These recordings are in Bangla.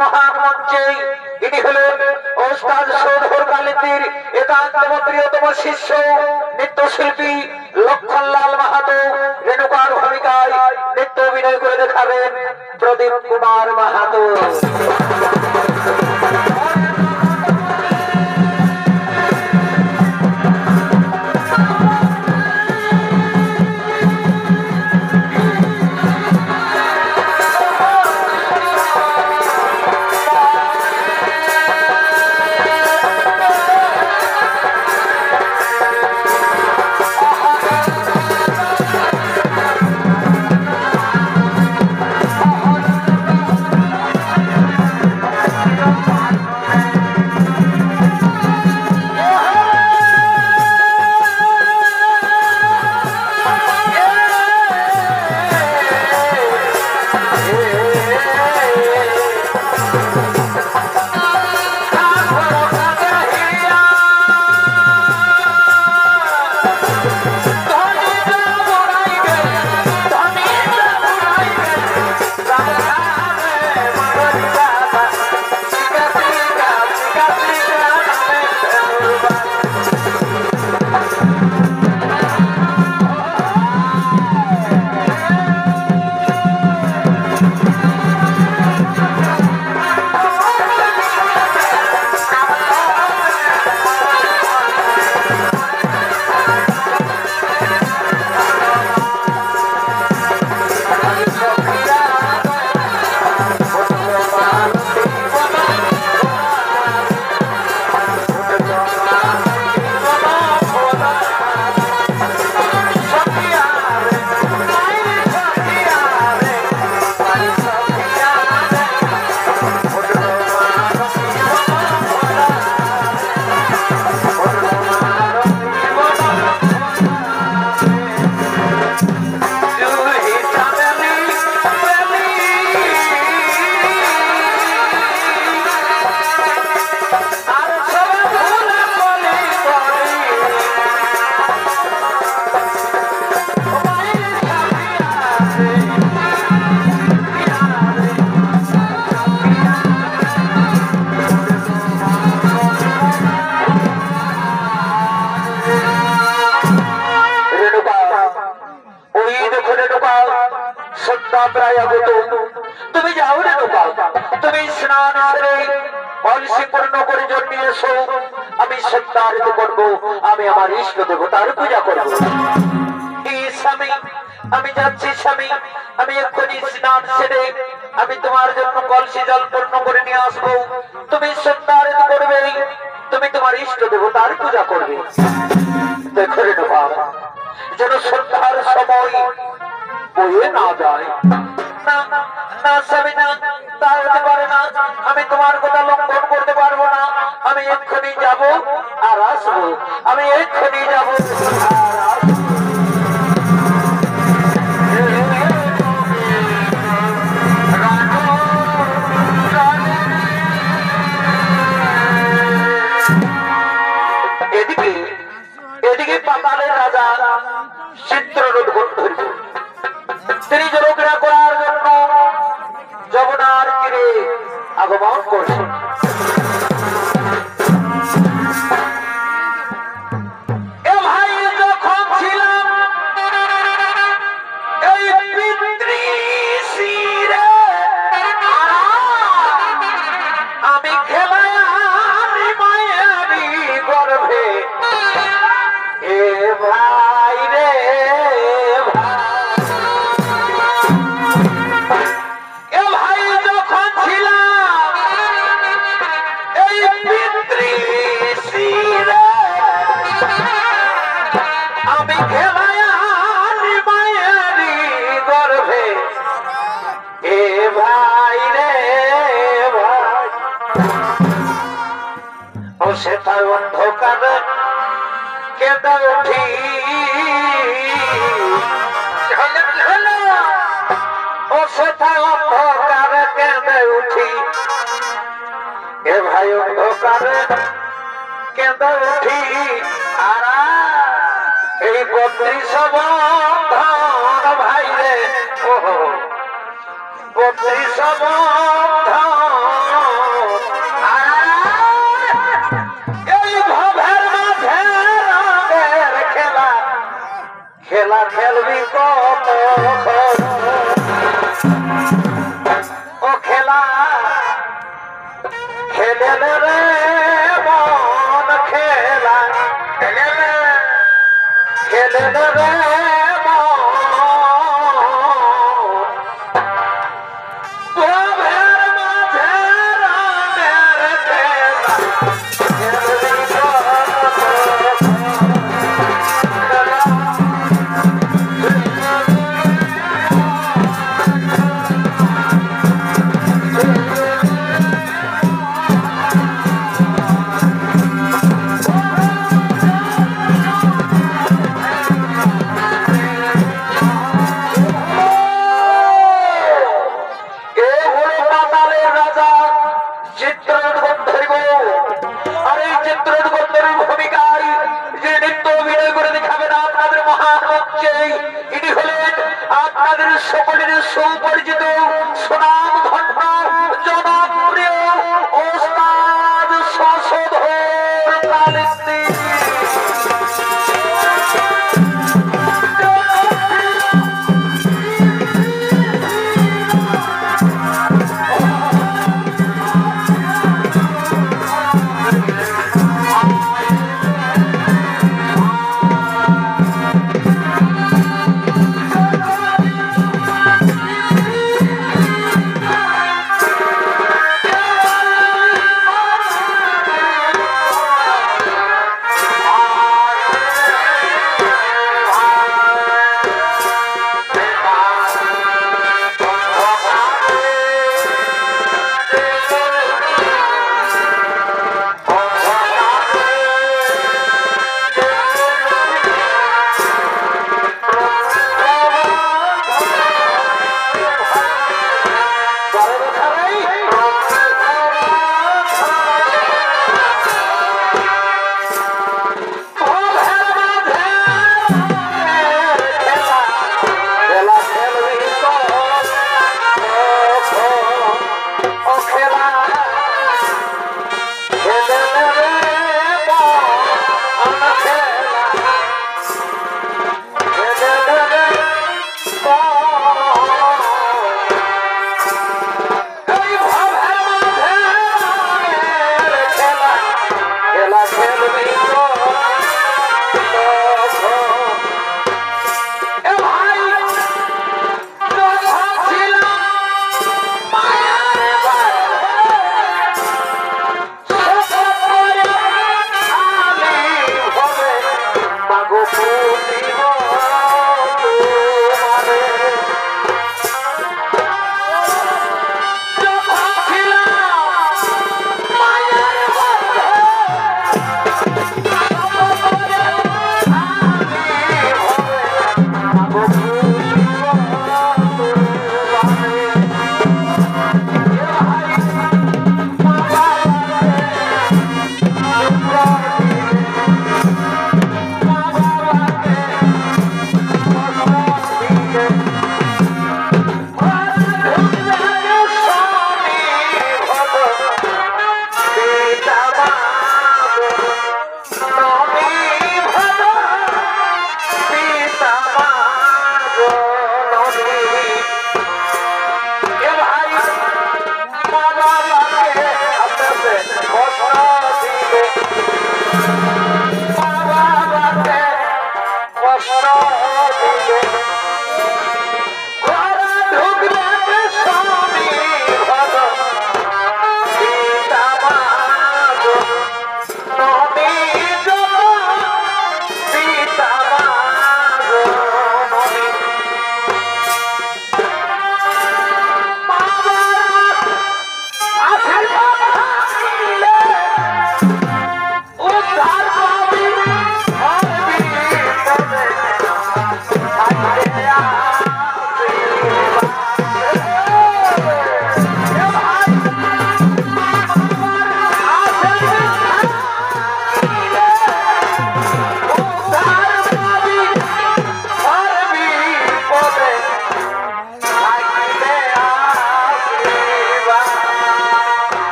মহান মঞ্চে ইনি হলেন ওস্তাদ সৌধর কালিন্দির একান্তম প্রিয়তম শিষ্য নৃত্যশিল্পী লক্ষণলাল মাহাতো। রেণুকার ভূমিকায় নৃত্য অভিনয় করে দেখাবেন প্রদীপ কুমার মাহাতো। তুমি যাও রেণুকা, তুমি স্নান সেরে কলসি পূর্ণ করে জন্মে এসো। আমি সত্যারিত করব, আমি আমার ইষ্ট দেবতার পূজা করব। স্বামী আমি যাচ্ছি স্বামী, আমি এক্ষুনি স্নান সেরে আমি তোমার জন্য কলসি জল পূর্ণ করে নিয়ে আসবো। তুমি সত্যারিত করবে, তুমি তোমার ইষ্ট দেবতার পূজা করবে। দেখো রেণুকা, যেন সন্ধ্যার সময় বয়ে না যায়। আমি তোমার কথা লঙ্ঘন করতে পারবো না। আমি এক্ষুনি যাব আর আসবো, আমি এক্ষুনি যাব আর আসবো। এদিকে এদিকে পাতালের রাজা চিত্ররোধ ধরিত। তিনি জলক্রীড়া করার জন্য যমুনার তীরে আগমন করছেন। আমি খেলায় মায়াবি গর্ভে এ ভাই রে সেটা অন্ধকার কেঁদে উঠি। ও সেটা অন্ধকার কেঁদে উঠি। এ ভাই অন্ধকার কেঁদে উঠি। আর এই 32 বন্ধন ভাই রে, ও 32 বন্ধন খেলা খেলবি কতক্ষণ ও খেলা খেলে রে মন খেলা খেলে রে মন গভীর মাঝে রামের খেলা খেলবি সকলের সুপরিচিত সুনাম ধন্য জনপ্রিয় ওস্তাদ শশধর কালিন্দী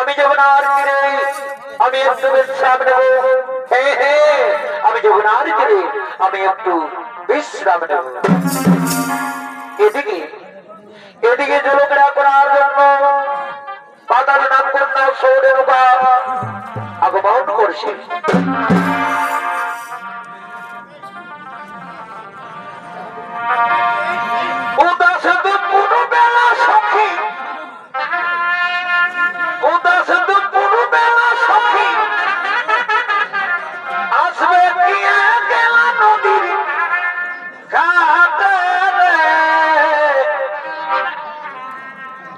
আমি যমুনার তীরে আমি একটু বিশ্রাম নেব। আমি যমুনার তীরে আমি একটু বিশ্রাম নেব। এদিকে এদিকে জলক্রীড়া করার জন্য পাতাল নাম কন্যা সৌরেণুকা আগমন করছে।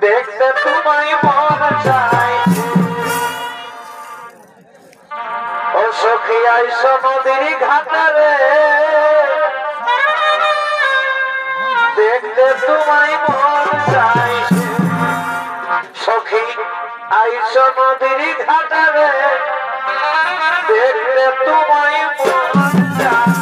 দেখতে তোমায় মন চায় ও সখী আইসো নদীর ঘাটে দেখতে তোমায় মন চায় সখী আইসো নদীর ঘাটে দেখতে তোমায় মন চায়।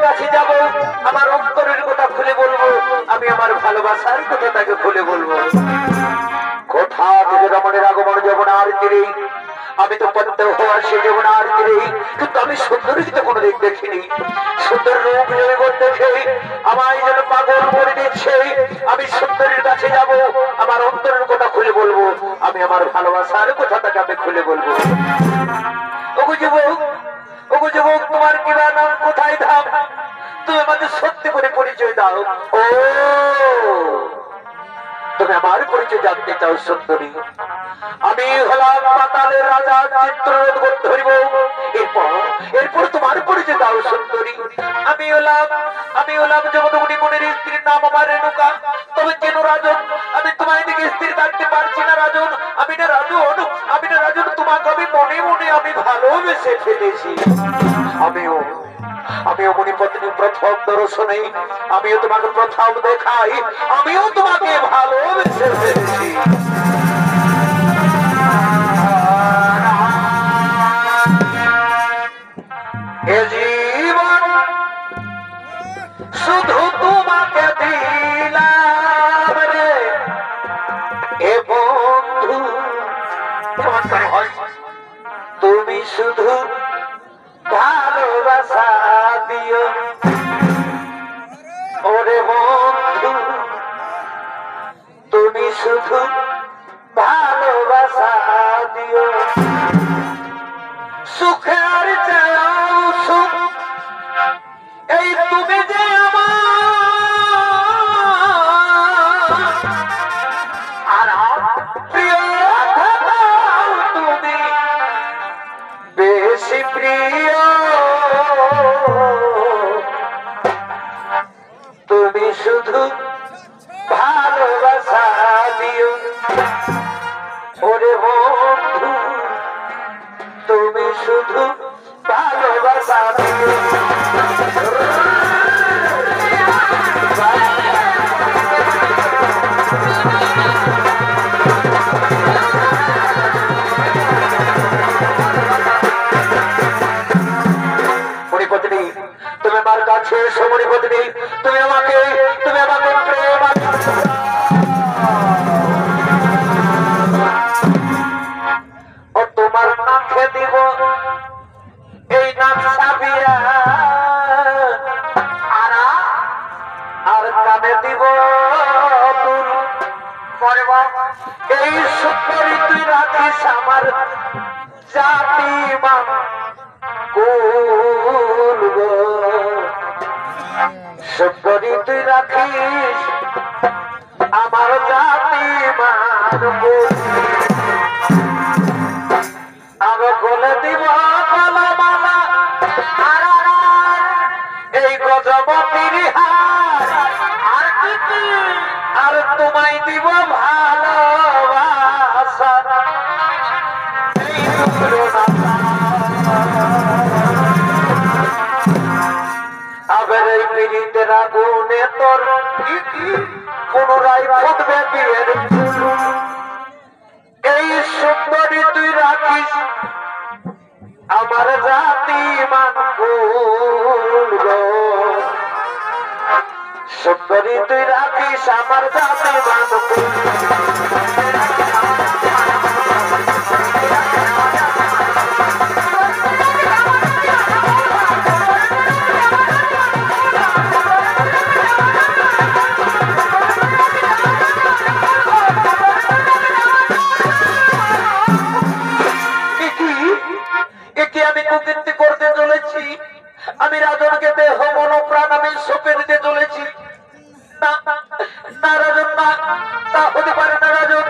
কাছে যাব, আমার অন্তরের কথা খুলে বলবো, আমি আমার ভালোবাসার কথা তাকে খুলে বলবো। কোথা থেকে রমণের আগমন যমুনার তীরে, আমি তো প্রত্যহ আসি যমুনার তীরে, কিন্তু আমি সুন্দরী তো কোনোদিন দেখিনি। সুন্দর রূপ জৈবন দেখে আমায় যেন পাগল করে দিচ্ছে। আমি সুন্দরীর কাছে যাব, আমার অন্তরের কথা খুলে বলবো, আমি আমার ভালোবাসার কথা তাকে আমি খুলে বলবো। ওগো যুবক, ওগো যুবক, তোমার কিবা নাম, কোথায় ধাম? তুমি আমাকে সত্যি করে পরিচয় দাও। ও, তুমি আমার পরিচয় জানতে চাও সুন্দরী? আমি হলাম পাতালের রাজা চিত্ররথ ধরিব। এরপর তোমার পরিচয় দাও সুন্দরী। আমি হলাম যমদগ্নি মুনির স্ত্রীর নাম আমার রেণুকা। তবে কেন রাজন, আমি তোমায় দিকে স্ত্রী থাকতে পারছি না রাজন। আমি না রাজন, তোমাকে আমি মনে মনে আমি ভালোবেসে ফেলেছি। আমিও মণিপত্নী প্রথম দর্শনে, আমিও তোমাকে প্রথম দেখাই, আমিও তোমাকে ভালোবেসে ফেলেছি। এ জীবন শুধু তোমাকে দিলাম রে এ বন্ধু, তুমি শুধু ভালোবাসা দিও। ওরে বন্ধু, তুমি শুধু ভালোবাসা দিও। সুখের চাও সুখ, এই তুমি যে আমার প্রিয়, তুমি বেশি প্রিয়। তুমি শুধু ভালোবাসা দিও। ওরে বন্ধু, তুমি শুধু ভালোবাসা দিও। মণিপত্নী, তুমি আমার কাছে এসো। মণিপত্নী, তুমি আমাকে প্রেম ও তোমার নাকে দিব এই নাম সাবিয়া, আর কানে দিব তুল। এই সুন্দরী তুই রাখিস আমার জাতি মান কুল গো। সুন্দরী তুই রাখিস আমার জাতি মান কুল। আমি বলে দিব মালা, এই গজপতির হার, আর তোমায় দিব ভালোবাসা। আবার এই পীড়িতের আগুনে তোর পুনরায় ফুটবে বিয়ের ফুল। এই সুন্দরী তুই রাখিস আমার জাতি মান কুল গো। সুন্দরী তুই রাখিস আমার জাতি মান কুল। আমি কুকীর্তি করতে চলেছি, আমি রাজনকে দেহ মন প্রাণ আমি সঁপে দিতে চলেছি। না না রাজন, না, তা হতে পারে না রাজন,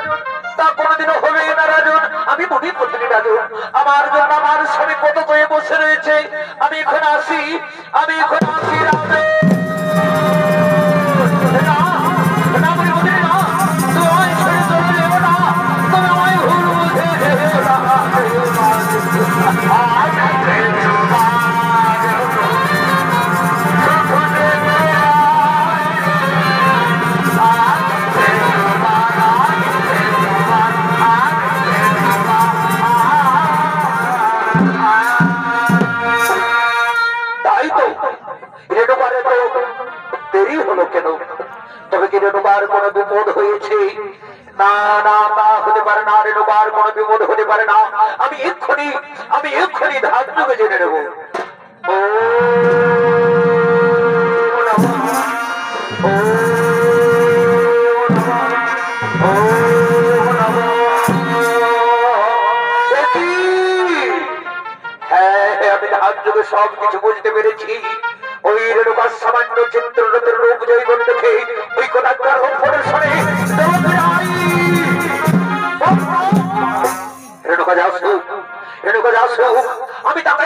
তা কোনোদিনও হবে না রাজন। আমি মণিপত্নী রাজন, আমার জন্য আমার স্বামী কত হয়ে বসে রয়েছে। আমি এখন আসি রাজন। রেণুকারে তো দেরি হলো কেন? তবে কি রেণুকার কোনো বিপদ হয়েছে? না না, তা হতে পারে না, রেণুকার কোনো বিপদ হতে পারে না। আমি এক্ষুনি ধাপ যুগে জেনে নেব। ও সব কিছু বুঝতে পেরেছি। ওই রেণুকার সামান্য চিত্ররথের রূপ জয় করে দেখে ওই কোথাকার রেণুকা যাসু, রেণুকা যাসু, আমি তাকে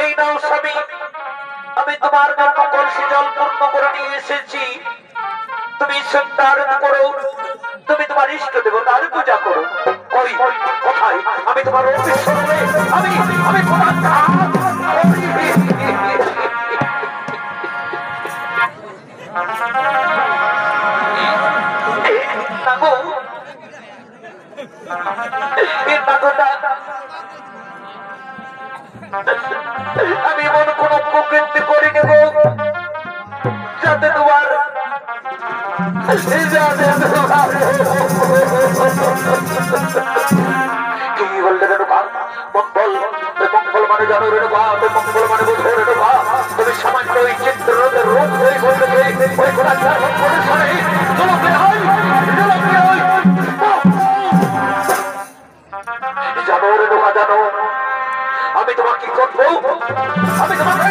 এই নাও স্বামী, আমি তোমার জন্য কলসি জল পূর্ণ করে নিয়ে এসেছি। তুমি সন্ধ্যার করো, তুমি তোমার ইষ্ট দেবতার পূজা করো। কই কোথায়? আমি তোমার আমি আমি এমন কোন প্রকৃতি করে নেব যাতে তোমার কি বললে রেণুকা? মঙ্গল, মঙ্গল মানে জানো রেণুকা, মঙ্গল মানে বোঝো রেণুকা। তুমি সামান্য ওই চিত্রের রূপ হয়ে বললে ওই কোথাকার মঙ্গলের সরে জানো রেণুকা, জানো আমি তোমাকে কি করবো? আমি তোমাকে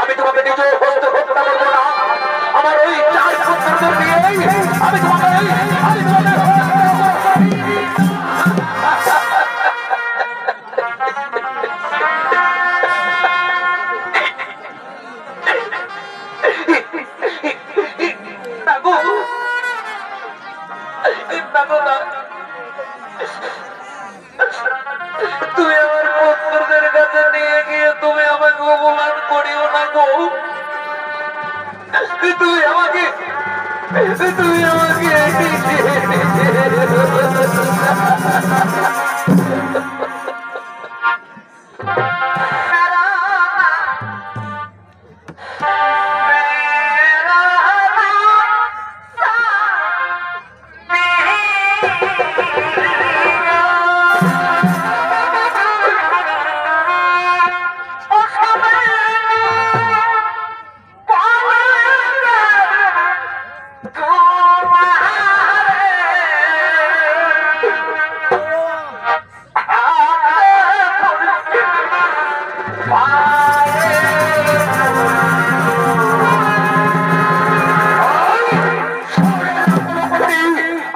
আমি তোমাকে নিজে হত্যা করবো না। আমার ওই চার পুত্রদের দিয়ে আমি তোমাকে তুমি আমার পুত্রদের কাছে নিয়ে গিয়ে তুমি আমাকে অপমান করিও না গো। তুমি আমাকে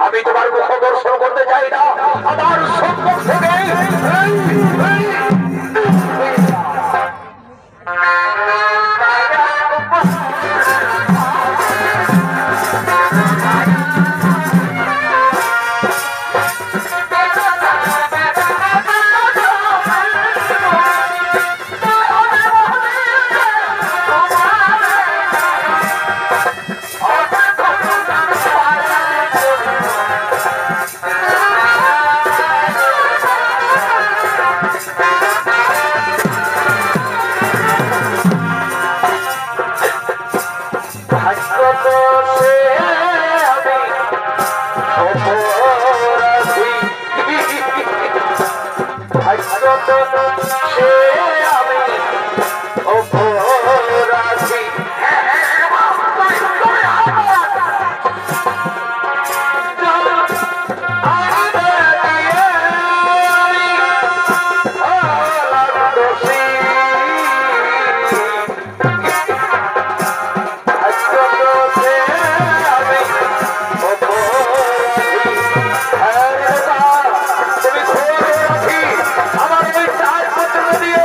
আমি তোমার মুখ দর্শন করতে চাই না। আমার সম্মুখ থেকে আমার ওই চার পুত্র দিয়ে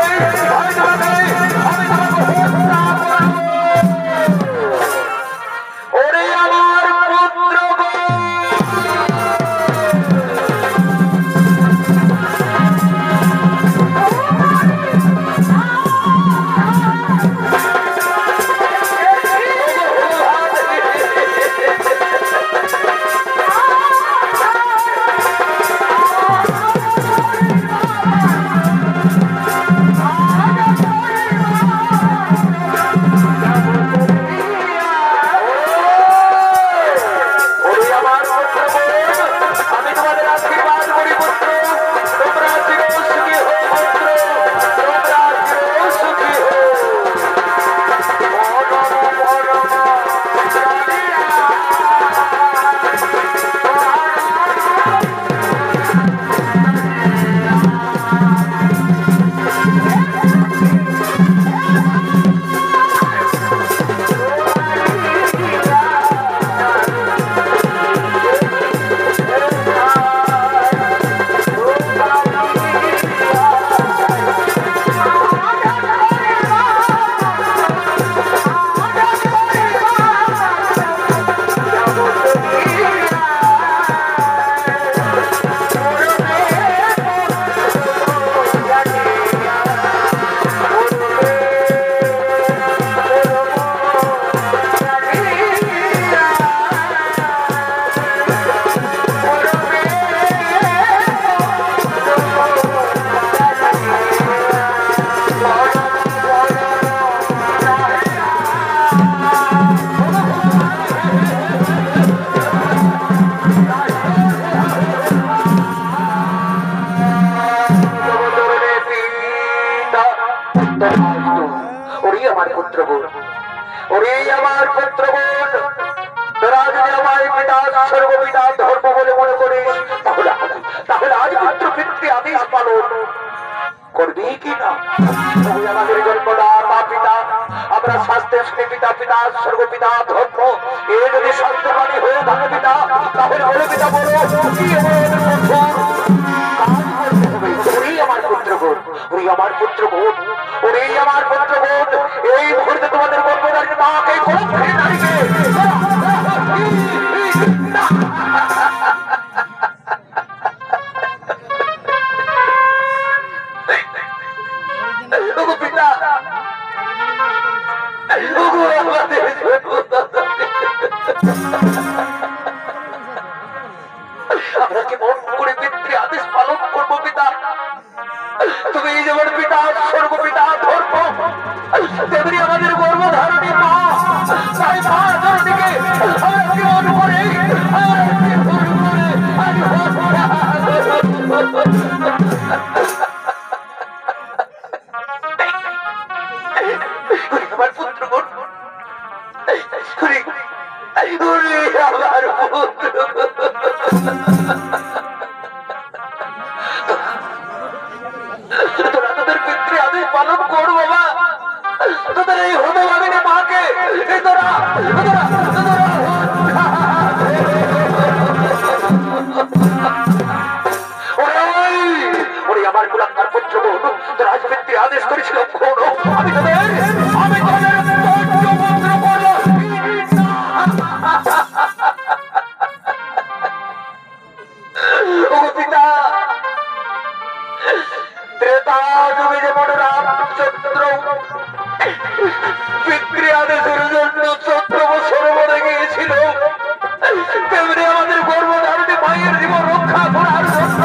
পুত্রগণ, ওরে আমার পুত্রগণ, তোরা যদি আমার পিতা স্বর্গপিতা ধর্ম বলে মনে করিস, তাহলে আজ পুত্র পিতৃ আদেশ পালন করবি কিনা? আমাদের জন্মদাতা পিতা, আমরা স্বাস্থ্যের পিতা, পিতা স্বর্গপিতা ধর্ম, এ যদি স্বাস্থ্যবাদী হয়ে থাকে পিতা, তাহলে বলে পিতা বলো কি আমার পুত্রগণ, ওরে আমার পুত্রগণ, ওরে আমার পুত্রগণ, এই মুহূর্তে তোমাদের গর্ভধারী মাকে পিতা আমরা কেমন করে পিতৃ আদেশ পালন করবো পিতা? তুমি যেমন পিতা স্বর্গপিতা ধর্ম, তেমনি আমাদের গর্ভধারণী মা, তাই মা ধরণীকে আমরা কেমন করে আমার পুত্রগণ, আমার তোরা তোদের পিতৃ আদেশ পালন কর বাবা, তোদের এই হতভাগিনী মাকে তোরা ওরে আমার কুলাঙ্গার পুত্রগণ, তোরা আজ পিতৃ আদেশ করেছিল আমি তোদের পিতা ত্রেতা যুগে যেমন রামচন্দ্র পিতৃ আদেশের জন্য 14 বছর মরে গিয়েছিল, তেমনি আমাদের গর্ভধারণী মায়ের জীবন রক্ষা করার জন্য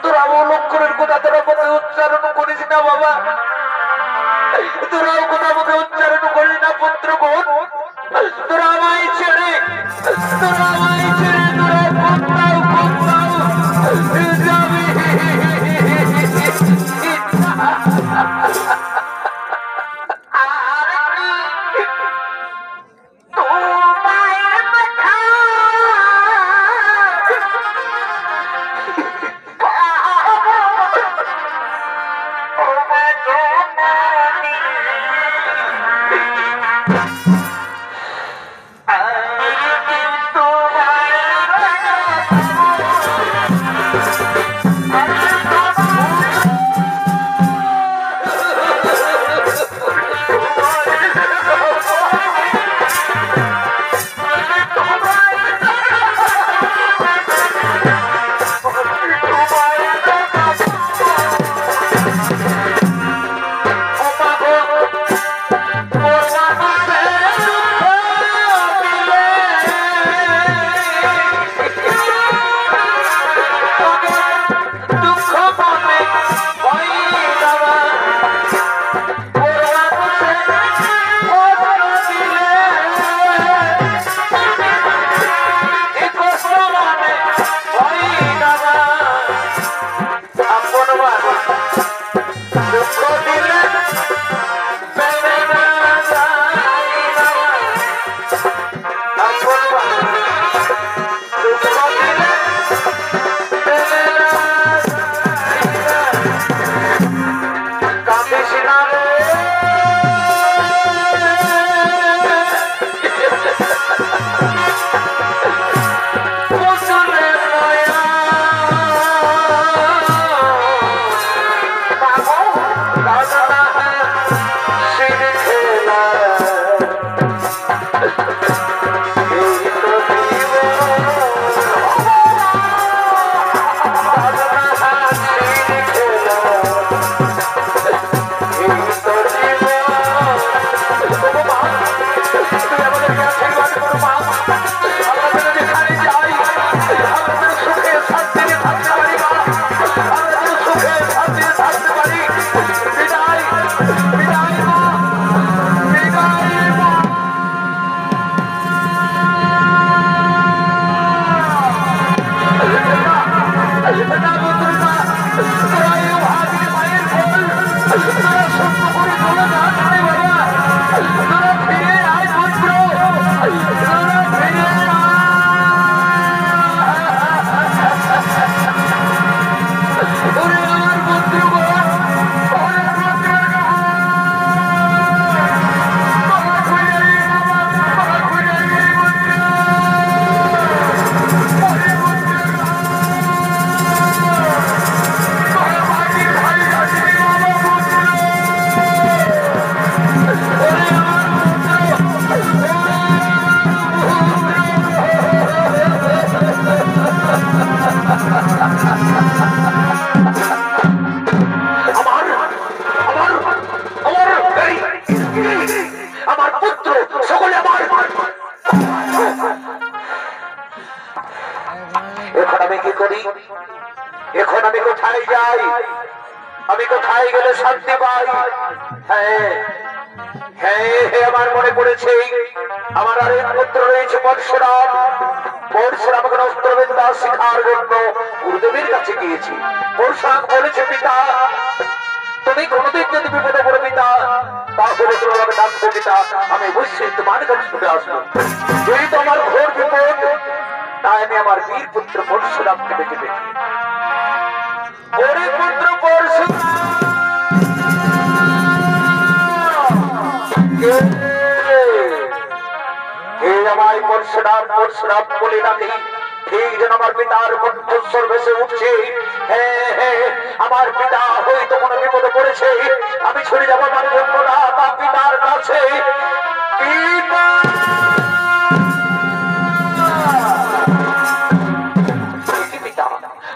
তোরা লক্ষণের কথা তোরা পথে উচ্চারণ করিস না বাবা, তোরাও কথা মুখে উচ্চারণ করিস না পুত্রগণ, তোরা আমায় ছেড়ে তোরা কোথাও যাবি সকলে আমার এখন আমি কি করি? এখন আমি কোথায় যাই? আমি কোথায় গেলে শান্তি পাই? হ্যাঁ হ্যাঁ হ্যাঁ, আমার মনে পড়েছে আমার আরেক পুত্র রয়েছে পরশুরাম। পরশুরাম এখন অস্ত্রবিদ্যা শিখার জন্য গুরুদেবের কাছে গিয়েছি। পরশুরাম বলেছে, পিতা তুমি কোনদিন যদি বিপদে পড়ে পিতা, তাহলে তুমি আমাকে ডাকবো পিতা, আমি অবশ্যই তোমার কাছে ছুটে আসবো। যদি তো আমার ঘোর বিপদ, তাই আমি আমার বীর পুত্র পরশুরামকে ডেকে দেখি। ওরে পুত্র পরশুরাম, আমায় পরশুরাম পরশুরাম বলে ডাকে। ঠিক যেন আমার পিতার কণ্ঠস্বর ভেসে উঠছে। হ্যাঁ হ্যাঁ, আমার পিতা হয়তো কোনো বিপদে পড়েছে। আমি ছুটে যাবো আমার জন্মদাতা পিতার কাছে। পিতা পিতা,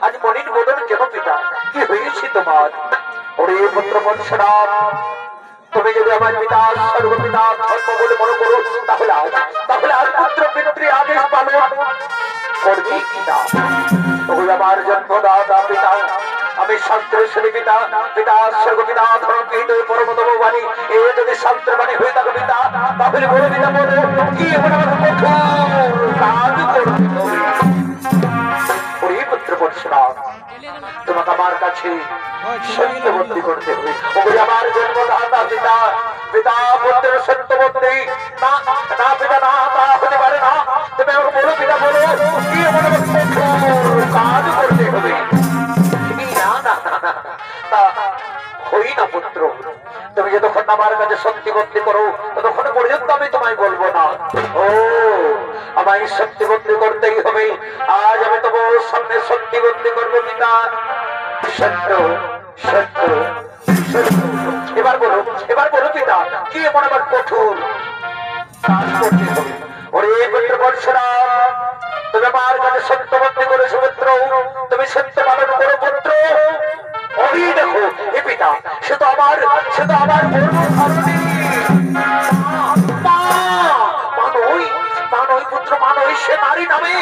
আজ মনির বদন কেন পিতা? কি হয়েছে তোমার? ওরে পুত্র পরশুরাম, তুমি যদি আমার পিতা সর্বপিতা ধর্ম বলে মনে করো, তাহলে আজ পুত্র পিতৃ আদেশ পালন করবি পিতা। ওই আমার জন্মদাতা পিতা, আমি শাস্ত্রের শ্রী পিতা, পিতা সর্বপিতা ধর্মপিত পরমতম বাণী। এ যদি শাস্ত্র বাণী হয়ে থাকে পিতা, তাহলে বলে পিতা বলো কি এমন আমাকে কঠোর কাজ করতে হবে? ওই পুত্র পরশুরাম, তোমাকে আমার কাছে সত্যবর্তী করতে হবে। ওই আমার জন্মদাতা পিতা, পিতা পুত্রের সত্যবর্তী না না পিতা, না তা হতে পারে না। তুমি আমাকে বলো পিতা, বলো কি এমন কাজ করতে হবে? না না না, তা হই না পুত্র। তুমি যতক্ষণ আমার কাছে সত্যবর্তী করো, ততক্ষণ পর্যন্ত আমি তোমায় বলবো না। ও আমায় সত্যবর্তী করতেই হবে। আজ আমি তোমার সামনে সত্যবর্তী করবো পিতা। সত্য সত্য সত্য, এবার বলো পিতা, কি এমন আমার কঠোর কাজ করতে হবে? ওরে পুত্র পরশুরাম, তুমি আমার কাছে সত্যবর্তী করেছো পুত্র, তুমি সত্য পালন করো পুত্র। ওই দেখো এ পিতা, সে তো আমার বর্ণধারণী মা নয় পুত্র, মা নয়, সে নারী নামে।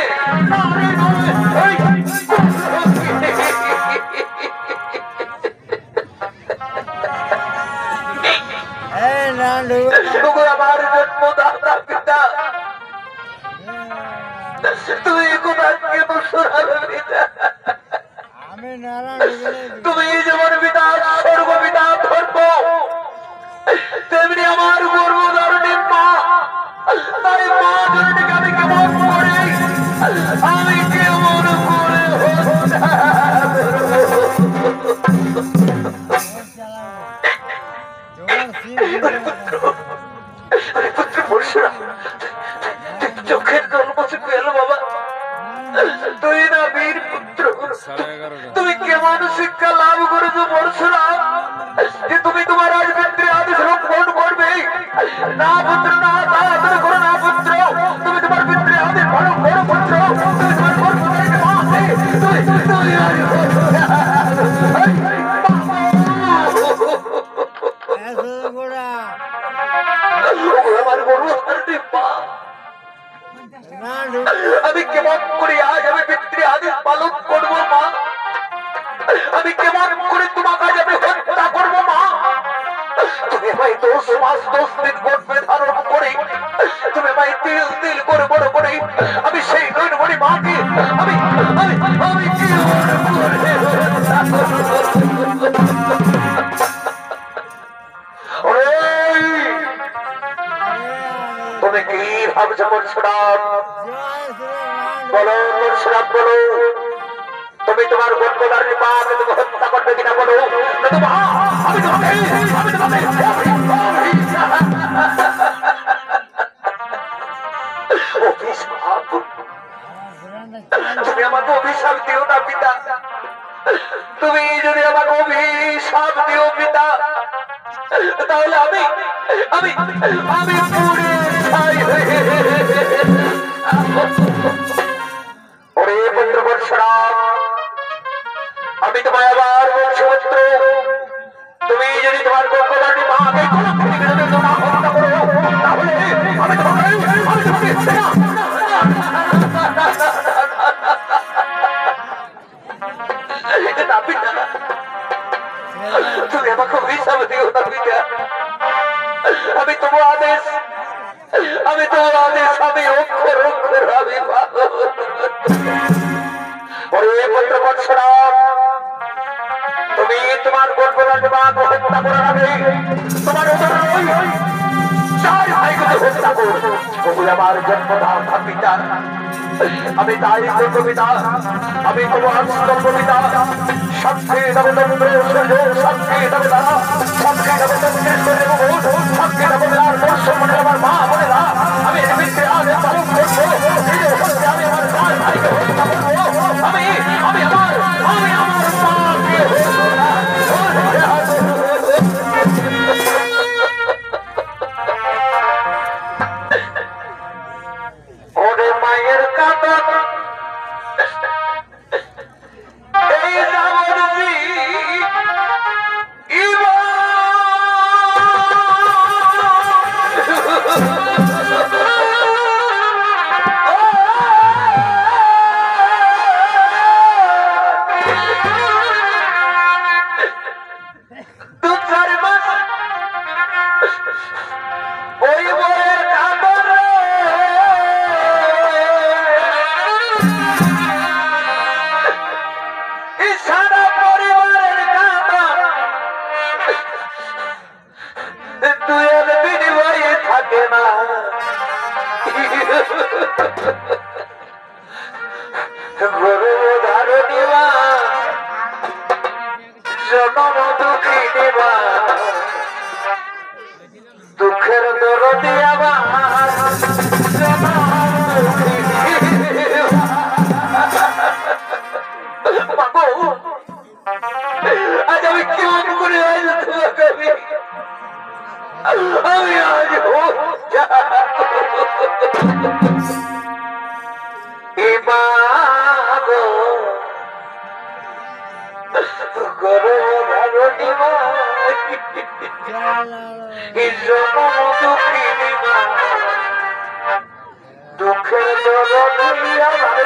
আমার জন্মদাতা পিতা, তুই কোথায় কেন সরাবে পিতা? তুমি যেমন পিতা সর্বপিতা ধর্ম, তেমনি আমার গর্ভধারণী মা। তাই মা জননীকে আমি কেমন করে পুত্র পরশুরাম, চোখের জল মুছে পেল বাবা। তুই না বীর পুত্র, তুমি কেমন শিক্ষা লাভ করেছো পরশুরাম যে তুমি তোমার আজ পিতৃ আদেশ লঙ্ঘন করবে? না পুত্র, না তা তুমি করো না পুত্র। তুমি তোমার পিতৃ আদেশ পালন করো পুত্র। তুমি তোমার গর্ভধারিণী মা, তুমি আমার গর্ভধারিণী মা। আমি কেমন করে আজ আমি পিতৃ আদেশ পালন করবো মা? আমি কেমন করে তোমাকে আজ আমি হত্যা করবো মা? তুমি আমায় 10 মাস 10 দিন গর্ভে ধারণ করে, তুমি আমায় তিল তিল করে বড় করে, আমি সেই নয়নমণি মাকে আমি কি তুমি কি ভাবছো পরশুরাম? বলো পরশুরাম, বলো তুমি তোমার গর্ভধারিণী মাকে তুমি হত্যা করবে কিনা বলো। তুমি আমাকে অভিশাপ দিও না পিতা। তুমি যদি আমাকে অভিশাপ দিও পিতা, তাহলে আমি পুড়ে ছাই হয়ে। ওরে পুত্র পরশুরাম, আমি তোমায় আবার বলছি পুত্র, তুমি যদি তোমার গর্ভধারিণী মাকে হত্যা করো, তাহলে আমি তোমাকে আমি তোমার আদেশ আমি অক্ষর অক্ষর আমি ওরে পুত্র পরশুরাম, তুমি তোমার গর্ভরাজ মাকে হত্যা করার আগে তোমার চার ভাইকে হত্যা করো। আমার জন্মদাতা পিতা, আমি তাই কবিতা, আমি তোমার কবিতা সত্যি নবতন্ত্র সূর্য সত্যি নবতা সত্যি নবতন্ত্রেশ্বর সত্যি নবতার দর্শন মনে আমার মা বলে না আমি আজ পালন করবো। আমি আমার চার ভাইকে হত্যা করবো। আমি আমি আমার আমি আমার মাকে ওরে মায়ের কাঁদন এই জামরজি ওই বয়ের কাঁদন সারা পরিবারের কাঁদন দুয়ের বিনিময়ে থাকে না। গরু ধারণী মা জনম দুঃখী নিবা দুঃখের দরদি আমার জনম দুঃখী আজ আমি কেমন করে আমি আজ গরু ধারণী মা দুঃখী মা দুঃখের দরদি আমার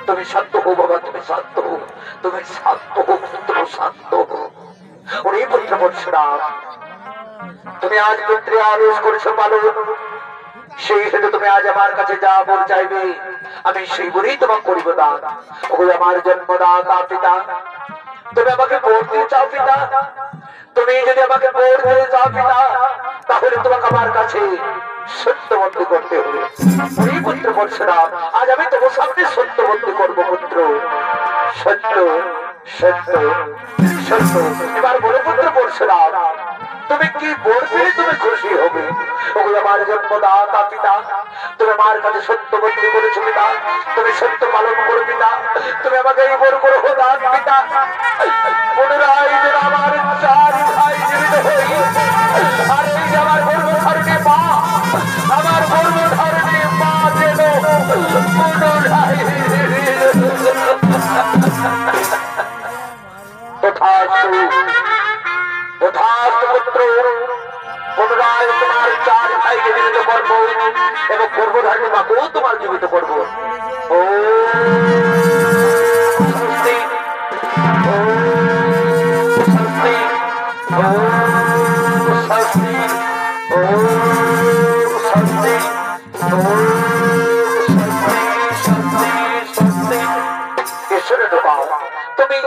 তুমি শান্ত হো বাবা, তুমি শান্ত হো, তুমি শান্ত হো পুত্র, শান্ত হো। ওরে পুত্র পরশুরাম, তুমি আজ পুত্রে আদেশ করেছো পালন, সেই হেতু তুমি আজ আমার কাছে যা বল চাইবে আমি সেই বলেই তোমাকে করিব দান। ওই আমার জন্মদাতা পিতা, তুমি আমাকে ভোট দিয়ে চাও পিতা, তুমি যদি আমাকে ভোট দিয়ে চাও পিতা, তাহলে তোমাকে আমার কাছে সত্যবন্দী করতে হবে। ওই পুত্র পরশুরাম, আজ আমি তোমার সামনে সত্যবন্দী করবো পুত্র। সত্য সত্য সত্য। এবার বলো পুত্র পরশুরাম, তুমি কি ভোট পেলে তুমি খুশি হবে? ওই আমার জন্মদাতা পিতা, তুমি আমার কাছে সত্যবন্দী করেছো পিতা, তুমি সত্য পালন করো পিতা, তুমি আমাকে এই বর করো দান পিতা। পুনরায় যেন আমার চার ভাই জীবিত হই, আর এই যে আমার গর্ভধারিণী মা, আমার গর্ভধারিণী মা যেন পুনরায় তথাস্তু তথাস্তু পুত্র। পুনরায় তোমার চার ভাইকে জীবিত করবো এবং গর্ভধারিণী মাকেও তোমার জীবিত করবো। ও স্বস্তি, ও স্বস্তি, ও স্বস্তি, ও স্বস্তি, ও স্বস্তি, স্বস্তি। ঈশ্বরে ঢোকাও, তুমি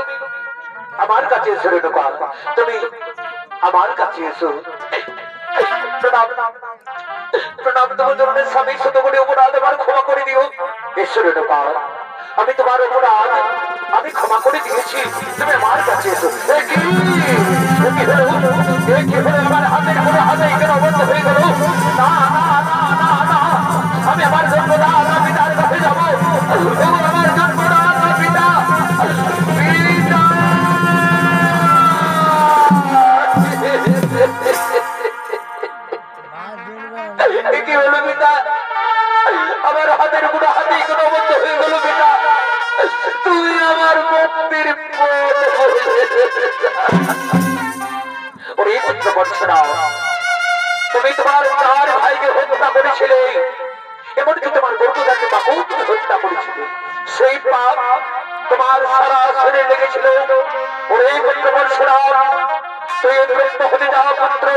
আমার কাছে ঈশ্বরে ঢোকাও, তুমি আমার কাছে এসো। প্রণাম প্রণাম তোমার জন্য স্বামী, শত কোটি অপরাধ আমার ক্ষমা করে দিও। ঈশ্বরে ঢোকাও, আমি তোমার অপরাধ আমি ক্ষমা করে দিয়েছি, তুমি আমার কাছে এসো। আমার হাতের কোনো হাতে কেন অবস্থা হয়ে গেল? না না না না না, আমি আমার জন্মদাতা পিতার কাছে যাবো। আমার জন্মদাতা পিতা, পিতা কি হলো পিতা? আমার হাতের কোনো হাতে শোনাও। তুমি তোমার চার ভাইকে হত্যা করেছিলে, এমনকি তোমার বন্ধুদাকে বাবু তুমি হত্যা করেছিলে। সেই পাপ তোমার সারা শরীরে লেগেছিল। ওরে পুত্রবর শোনাও, তুই ব্রহ্ম হতে যাও পুত্র।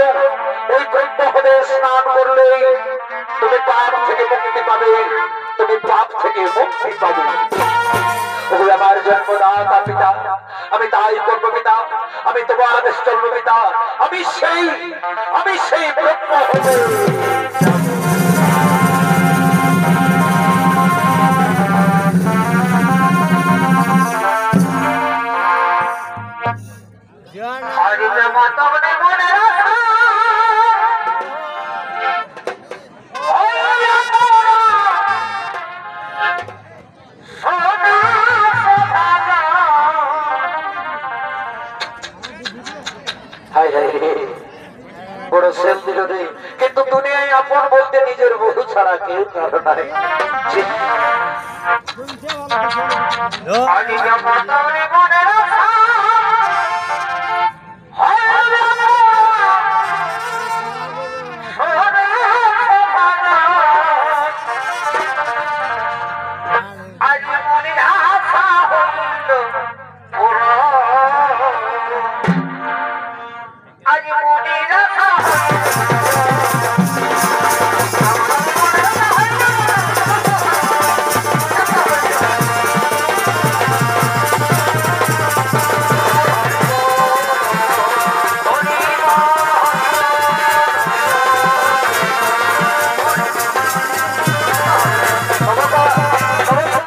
ওই ব্রহ্ম হতে স্নান করলে তুমি পাপ থেকে মুক্তি পাবে, তুমি পাপ থেকে মুক্তি পাবে। ওগুলো আমার জন্মদাতা পিতা, আমি তাই করবো পিতা, আমি তোমার আদেশ চলবো পিতা। আমি সেই ব্রহ্ম হতে বড় সেল দিল রে। কিন্তু দুনিয়ায় আপন বলতে নিজের বহু ছাড়া কেউ কারো নাই।